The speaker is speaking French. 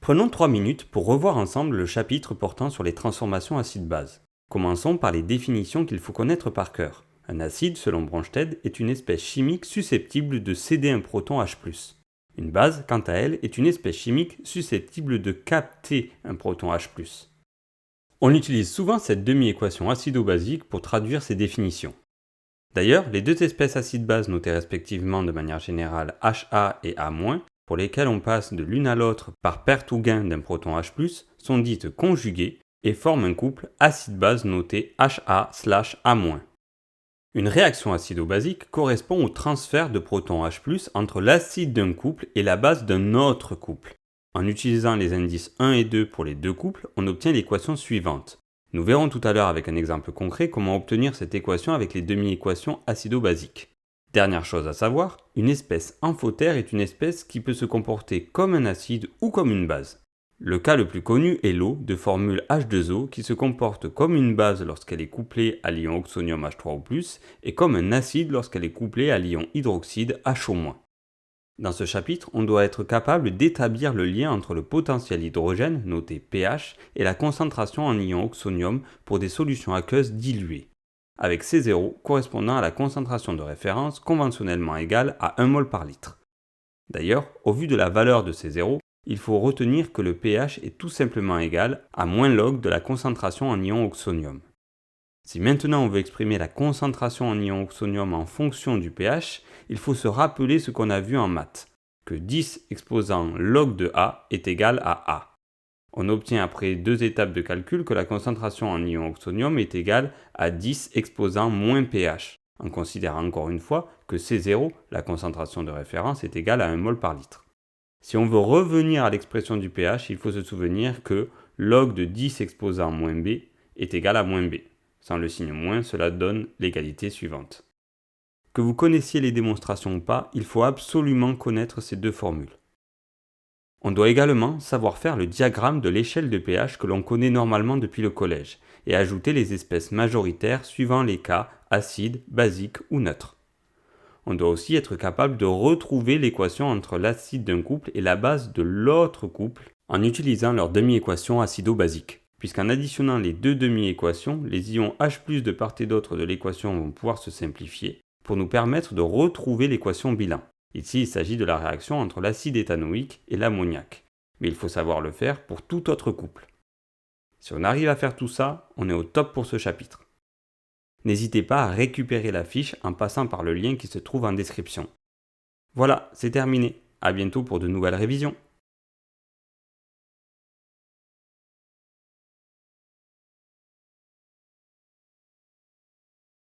Prenons 3 minutes pour revoir ensemble le chapitre portant sur les transformations acide-base. Commençons par les définitions qu'il faut connaître par cœur. Un acide, selon Bronsted, est une espèce chimique susceptible de céder un proton H+. Une base, quant à elle, est une espèce chimique susceptible de capter un proton H+. On utilise souvent cette demi-équation acido-basique pour traduire ces définitions. D'ailleurs, les deux espèces acide-base notées respectivement de manière générale HA et A-, pour lesquelles on passe de l'une à l'autre par perte ou gain d'un proton H+, sont dites conjuguées et forment un couple acide-base noté HA/A-. Une réaction acido-basique correspond au transfert de protons H+, entre l'acide d'un couple et la base d'un autre couple. En utilisant les indices 1 et 2 pour les deux couples, on obtient l'équation suivante. Nous verrons tout à l'heure avec un exemple concret comment obtenir cette équation avec les demi-équations acido-basiques. Dernière chose à savoir, une espèce amphotère est une espèce qui peut se comporter comme un acide ou comme une base. Le cas le plus connu est l'eau de formule H2O qui se comporte comme une base lorsqu'elle est couplée à l'ion oxonium H3O+, et comme un acide lorsqu'elle est couplée à l'ion hydroxyde HO-. Dans ce chapitre, on doit être capable d'établir le lien entre le potentiel hydrogène, noté pH, et la concentration en ion oxonium pour des solutions aqueuses diluées, avec C0 correspondant à la concentration de référence conventionnellement égale à 1 mol par litre. D'ailleurs, au vu de la valeur de C0, il faut retenir que le pH est tout simplement égal à moins log de la concentration en ion oxonium. Si maintenant on veut exprimer la concentration en ion oxonium en fonction du pH, il faut se rappeler ce qu'on a vu en maths, que 10 exposant log de A est égal à A. On obtient après deux étapes de calcul que la concentration en ion oxonium est égale à 10 exposant moins pH, en considérant encore une fois que C0, la concentration de référence, est égale à 1 mol par litre. Si on veut revenir à l'expression du pH, il faut se souvenir que log de 10 exposant moins B est égal à moins B. Sans le signe moins, cela donne l'égalité suivante. Que vous connaissiez les démonstrations ou pas, il faut absolument connaître ces deux formules. On doit également savoir faire le diagramme de l'échelle de pH que l'on connaît normalement depuis le collège, et ajouter les espèces majoritaires suivant les cas acide, basique ou neutre. On doit aussi être capable de retrouver l'équation entre l'acide d'un couple et la base de l'autre couple en utilisant leur demi-équation acido-basique. Puisqu'en additionnant les deux demi-équations, les ions H+ de part et d'autre de l'équation vont pouvoir se simplifier pour nous permettre de retrouver l'équation bilan. Ici, il s'agit de la réaction entre l'acide éthanoïque et l'ammoniac, mais il faut savoir le faire pour tout autre couple. Si on arrive à faire tout ça, on est au top pour ce chapitre. N'hésitez pas à récupérer la fiche en passant par le lien qui se trouve en description. Voilà, c'est terminé. À bientôt pour de nouvelles révisions.